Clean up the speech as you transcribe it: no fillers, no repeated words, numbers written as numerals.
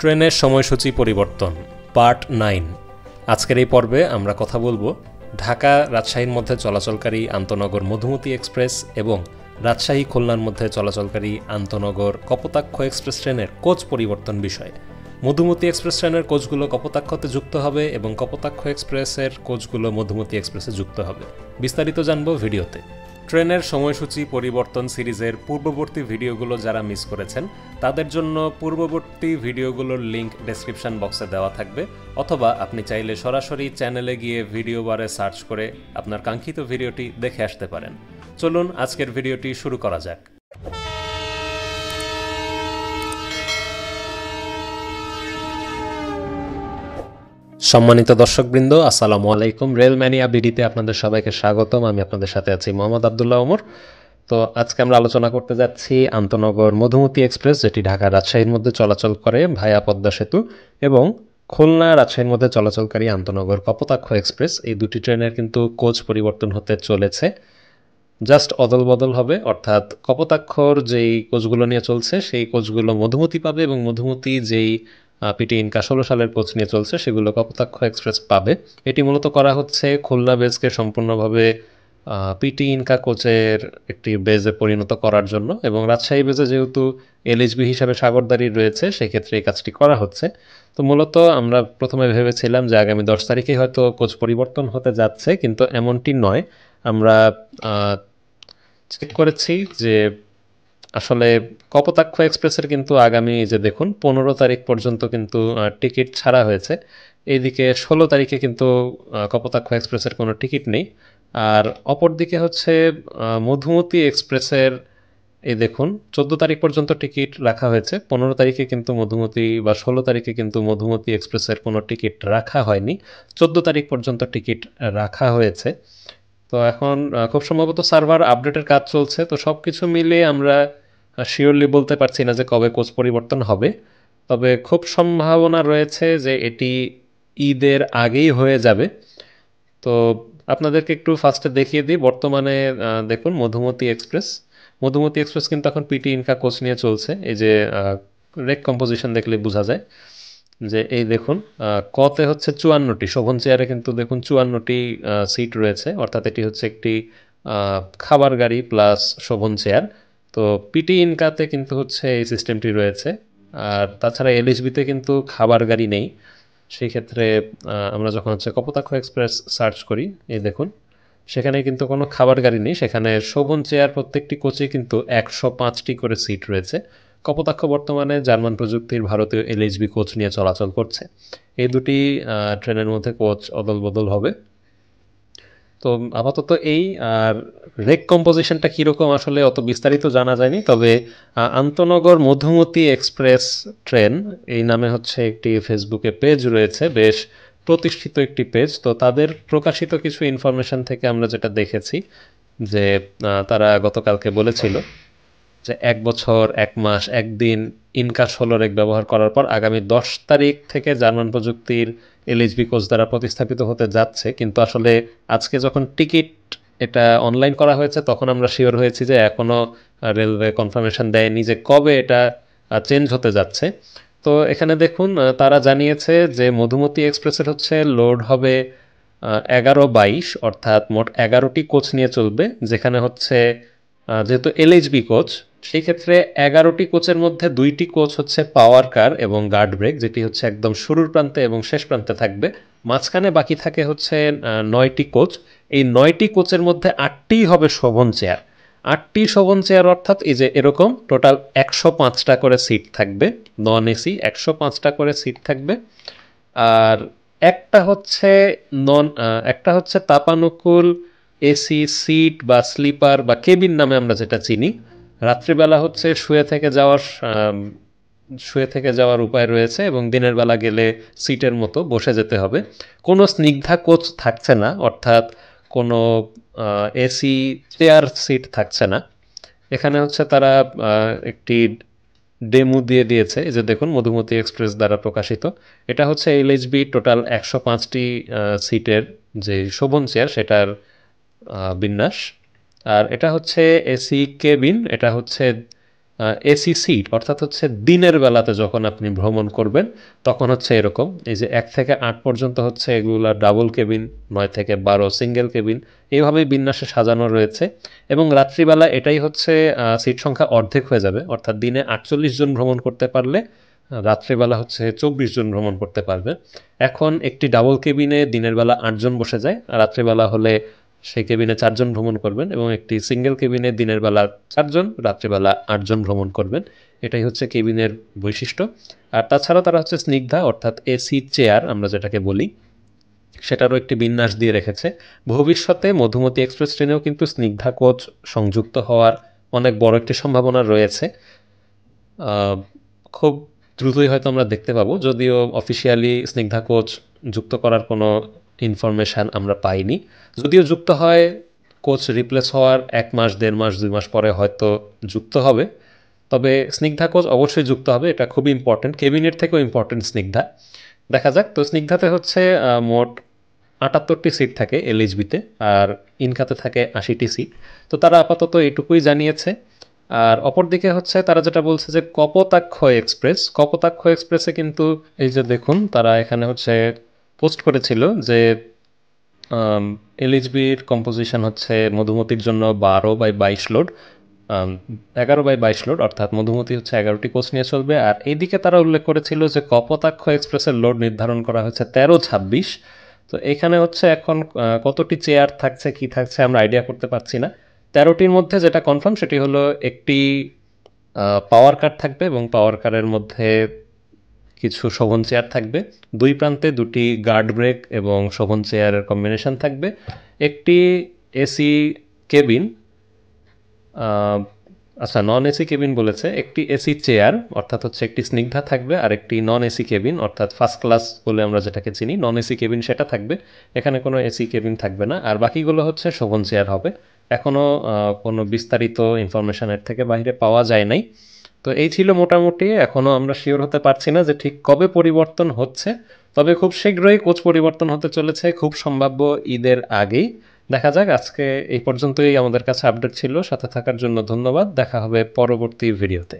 ট্রেনের সময়সূচি পরিবর্তন পার্ট 9। আজকের এই পর্বে আমরা কথা বলবো ঢাকা রাজশাহীর মধ্যে চলাচলকারী আন্তনগর মধুমতি এক্সপ্রেস এবং রাজশাহী খুলনার মধ্যে চলাচলকারী আন্তনগর কপোতাক্ষ এক্সপ্রেস ট্রেনের কোচ পরিবর্তন বিষয়ে। মধুমতি এক্সপ্রেস ট্রেনের কোচগুলো কপোতাক্ষতে যুক্ত হবে এবং কপোতাক্ষ এক্সপ্রেসের কোচগুলো মধুমতি এক্সপ্রেসে যুক্ত হবে। বিস্তারিত জানবো ভিডিওতে। ট্রেনের সময়সূচি পরিবর্তন সিরিজের পূর্ববর্তী ভিডিওগুলো যারা মিস করেছেন তাদের জন্য পূর্ববর্তী ভিডিওগুলোর লিঙ্ক ডেসক্রিপশন বক্সে দেওয়া থাকবে, অথবা আপনি চাইলে সরাসরি চ্যানেলে গিয়ে ভিডিও বারে সার্চ করে আপনার কাঙ্ক্ষিত ভিডিওটি দেখে আসতে পারেন। চলুন আজকের ভিডিওটি শুরু করা যাক। সম্মানিত দর্শকবৃন্দ, আসসালামু আলাইকুম। রেল ম্যানিয়া বিডিতে আপনাদের সবাইকে স্বাগতম। আমি আপনাদের সাথে আছি মোহাম্মদ আবদুল্লাহ ওমর। তো আজকে আমরা আলোচনা করতে যাচ্ছি আন্তনগর মধুমতি এক্সপ্রেস, যেটি ঢাকা রাজশাহীর মধ্যে চলাচল করে ভায়া পদ্মা সেতু, এবং খুলনা রাজশাহীর মধ্যে চলাচলকারী আন্তনগর কপোতাক্ষ এক্সপ্রেস। এই দুটি ট্রেনের কিন্তু কোচ পরিবর্তন হতে চলেছে, জাস্ট অদল বদল হবে। অর্থাৎ কপোতাক্ষর যেই কোচগুলো নিয়ে চলছে সেই কোচগুলো মধুমতি পাবে, এবং মধুমতি যেই পিটি ইনকা 16 সালের কোচ নিয়ে চলছে সেগুলো কপোতাক্ষ এক্সপ্রেস পাবে। এটি মূলত করা হচ্ছে খুলনা বেজকে সম্পূর্ণভাবে পিটি ইনকা কোচের একটি বেজে পরিণত করার জন্য, এবং রাজশাহী বেজে যেহেতু এলএইচবি হিসাবে সাগরদারি রয়েছে সেক্ষেত্রে এই কাজটি করা হচ্ছে। তো মূলত আমরা প্রথমে ভেবেছিলাম যে আগামী 10 তারিখেই হয়তো কোচ পরিবর্তন হতে যাচ্ছে, কিন্তু এমনটি নয়। আমরা চেক করেছি যে আসলে কপোতাক্ষ এক্সপ্রেসের কিন্তু আগামী যে দেখুন 15 তারিখ পর্যন্ত কিন্তু টিকিট ছাড়া হয়েছে। এইদিকে 16 তারিখে কিন্তু কপোতাক্ষ এক্সপ্রেসের কোনো টিকিট নেই। আর অপরদিকে হচ্ছে মধুমতি এক্সপ্রেসের এই দেখুন 14 তারিখ পর্যন্ত টিকিট রাখা হয়েছে, 15 তারিখে কিন্তু মধুমতি বা 16 তারিখে কিন্তু মধুমতি এক্সপ্রেসের কোনো টিকিট রাখা হয়নি, 14 তারিখ পর্যন্ত টিকিট রাখা হয়েছে। তো এখন খুব সম্ভবত সার্ভার আপডেটের কাজ চলছে, তো সব কিছু মিলিয়ে আমরা শিওরলি বলতে পারছি না যে কবে কোচ পরিবর্তন হবে। তবে খুব সম্ভাবনা রয়েছে যে এটি ঈদের আগেই হয়ে যাবে। তো আপনাদেরকে একটু ফার্স্টে দেখিয়ে দিই। বর্তমানে দেখুন মধুমতি এক্সপ্রেস কিন্তু এখন পিটি ইনকা কোচ নিয়ে চলছে। এই যে রেক কম্পোজিশন দেখলে বোঝা যায় যে এই দেখুন কতে হচ্ছে 54টি, শোভন চেয়ারে কিন্তু দেখুন 54টি সিট রয়েছে, অর্থাৎ এটি হচ্ছে একটি খাবার গাড়ি প্লাস শোভন চেয়ার। তো পিটি ইনকাতে কিন্তু হচ্ছে এই সিস্টেমটি রয়েছে। আর তাছাড়া এলএইচবিতে কিন্তু খাবার গাড়ি নেই। সেই ক্ষেত্রে আমরা যখন হচ্ছে কপোতাক্ষ এক্সপ্রেস সার্চ করি, এই দেখুন সেখানে কিন্তু কোনো খাবার গাড়ি নেই, সেখানে শোভন চেয়ার প্রত্যেকটি কোচে কিন্তু 105টি করে সিট রয়েছে। কপোতাক্ষ বর্তমানে জার্মান প্রযুক্তির ভারতীয় এলএইচবি কোচ নিয়ে চলাচল করছে। এই দুটি ট্রেনের মধ্যে কোচ অদল বদল হবে। তো আপাতত এই আর রেক কম্পোজিশনটা কীরকম আসলে অত বিস্তারিত জানা যায়নি। তবে আন্তনগর মধুমতি এক্সপ্রেস ট্রেন এই নামে হচ্ছে একটি ফেসবুকে পেজ রয়েছে, বেশ প্রতিষ্ঠিত একটি পেজ। তো তাদের প্রকাশিত কিছু ইনফরমেশন থেকে আমরা যেটা দেখেছি যে তারা গতকালকে বলেছিল যে 1 বছর 1 মাস 1 দিন ইনকা 16 রেক ব্যবহার করার পর আগামী 10 তারিখ থেকে জার্মান প্রযুক্তির এলএইচবি কোচ দ্বারা প্রতিস্থাপিত হতে যাচ্ছে। কিন্তু আসলে আজকে যখন টিকিট এটা অনলাইন করা হয়েছে তখন আমরা শিওর হয়েছি যে এখনও রেলওয়ে কনফার্মেশন দেয়নি যে কবে এটা চেঞ্জ হতে যাচ্ছে। তো এখানে দেখুন তারা জানিয়েছে যে মধুমতি এক্সপ্রেসের হচ্ছে লোড হবে 11-22, অর্থাৎ মোট 11টি কোচ নিয়ে চলবে, যেখানে হচ্ছে যেহেতু এলএইচবি কোচ সেই ক্ষেত্রে 11টি কোচের মধ্যে 2টি কোচ হচ্ছে পাওয়ার কার এবং গার্ড ব্রেক, যেটি হচ্ছে একদম শুরুর প্রান্তে এবং শেষ প্রান্তে থাকবে। মাঝখানে বাকি থাকে হচ্ছে 9টি কোচ। এই 9টি কোচের মধ্যে 8টিই হবে শোভন চেয়ার। 8টি শোভন চেয়ার অর্থাৎ এই যে এরকম টোটাল 105টা করে সিট থাকবে, নন এসি 105টা করে সিট থাকবে। আর একটা হচ্ছে তাপানুকূল এসি সিট বা স্লিপার বা কেবিন নামে আমরা যেটা চিনি। রাত্রিবেলা হচ্ছে শুয়ে থেকে যাওয়ার উপায় রয়েছে, এবং দিনের বেলা গেলে সিটের মতো বসে যেতে হবে। কোনো স্নিগ্ধা কোচ থাকছে না, অর্থাৎ কোনো এসি চেয়ার সিট থাকছে না। এখানে হচ্ছে তারা একটি ডেমো দিয়ে দিয়েছে, এই যে দেখুন মধুমতি এক্সপ্রেস দ্বারা প্রকাশিত। এটা হচ্ছে এলএইচবি টোটাল 105টি সিটের যে শোভন চেয়ার সেটার বিন্যাস। আর এটা হচ্ছে এসি কেবিন, এটা হচ্ছে এসি সিট, অর্থাৎ হচ্ছে দিনের বেলাতে যখন আপনি ভ্রমণ করবেন তখন হচ্ছে এরকম, এই যে 1 থেকে 8 পর্যন্ত হচ্ছে এগুলা ডাবল কেবিন, 9 থেকে 12 সিঙ্গেল কেবিন, এইভাবেই বিন্যাসে সাজানো রয়েছে। এবং রাত্রিবেলা এটাই হচ্ছে সিট সংখ্যা অর্ধেক হয়ে যাবে, অর্থাৎ দিনে 48 জন ভ্রমণ করতে পারলে রাত্রিবেলা হচ্ছে 24 জন ভ্রমণ করতে পারবে। এখন একটি ডাবল কেবিনে দিনের বেলা 8 জন বসে যায়, আর রাত্রিবেলা হলে সেই কেবিনে 4 জন ভ্রমণ করবেন, এবং একটি সিঙ্গেল কেবিনে দিনের বেলা 4 জন, রাত্রিবেলা 8 জন ভ্রমণ করবেন। এটাই হচ্ছে কেবিনের বৈশিষ্ট্য। আর তাছাড়াও তারা হচ্ছে স্নিগ্ধা, অর্থাৎ এসি চেয়ার আমরা যেটাকে বলি, সেটারও একটি বিন্যাস দিয়ে রেখেছে। ভবিষ্যতে মধুমতি এক্সপ্রেস ট্রেনেও কিন্তু স্নিগ্ধা কোচ সংযুক্ত হওয়ার অনেক বড় একটি সম্ভাবনা রয়েছে। আহ, খুব দ্রুতই হয়তো আমরা দেখতে পাবো, যদিও অফিসিয়ালি স্নিগ্ধা কোচ যুক্ত করার কোনো ইনফরমেশান আমরা পাইনি। যদিও যুক্ত হয়, কোচ রিপ্লেস হওয়ার 1 মাস 1.5 মাস 2 মাস পরে হয়তো যুক্ত হবে, তবে স্নিগ্ধা কোচ অবশ্যই যুক্ত হবে, এটা খুবই ইম্পর্টেন্ট, কেবিনের থেকেও ইম্পর্টেন্ট স্নিগ্ধা। দেখা যাক। তো স্নিগ্ধাতে হচ্ছে মোট 78টি সিট থাকে এলএইচবিতে, আর ইনকাতে থাকে 80টি সিট। তো তারা আপাতত এটুকুই জানিয়েছে। আর অপরদিকে হচ্ছে তারা যেটা বলছে যে কপোতাক্ষ এক্সপ্রেসে কিন্তু এই যে দেখুন, তারা এখানে হচ্ছে পোস্ট করেছিল যে এলএইচবির কম্পোজিশন হচ্ছে মধুমতির জন্য 12/22 লোড, 11/22 লোড, অর্থাৎ মধুমতি হচ্ছে 11টি কোচ নিয়ে চলবে। আর এইদিকে তারা উল্লেখ করেছিল যে কপোতাক্ষ এক্সপ্রেসের লোড নির্ধারণ করা হয়েছে 13-26। তো এখানে হচ্ছে এখন কতটি চেয়ার থাকছে কি থাকছে আমরা আইডিয়া করতে পারছি না। 13টির মধ্যে যেটা কনফার্ম সেটি হলো একটি পাওয়ার কার থাকবে, এবং পাওয়ার কারের মধ্যে কিছু শোভন চেয়ার থাকবে, 2 প্রান্তে 2টি গার্ড ব্রেক এবং শোভন চেয়ারের কম্বিনেশন থাকবে, একটি এসি কেবিন, আচ্ছা নন এসি কেবিন বলেছে, একটি এসি চেয়ার অর্থাৎ হচ্ছে একটি স্নিগ্ধা থাকবে, আর একটি নন এসি কেবিন অর্থাৎ ফার্স্ট ক্লাস বলে আমরা যেটাকে চিনি নন এসি কেবিন সেটা থাকবে। এখানে কোনো এসি কেবিন থাকবে না, আর বাকিগুলো হচ্ছে শোভন চেয়ার হবে। এখনও কোনো বিস্তারিত ইনফরমেশানের থেকে বাইরে পাওয়া যায় নাই। তো এই ছিল মোটামুটি, এখনও আমরা শিওর হতে পারছি না যে ঠিক কবে পরিবর্তন হচ্ছে, তবে খুব শীঘ্রই কোচ পরিবর্তন হতে চলেছে, খুব সম্ভাব্য ঈদের আগেই। দেখা যাক। আজকে এই পর্যন্তই আমাদের কাছে আপডেট ছিল, সাথে থাকার জন্য ধন্যবাদ। দেখা হবে পরবর্তী ভিডিওতে।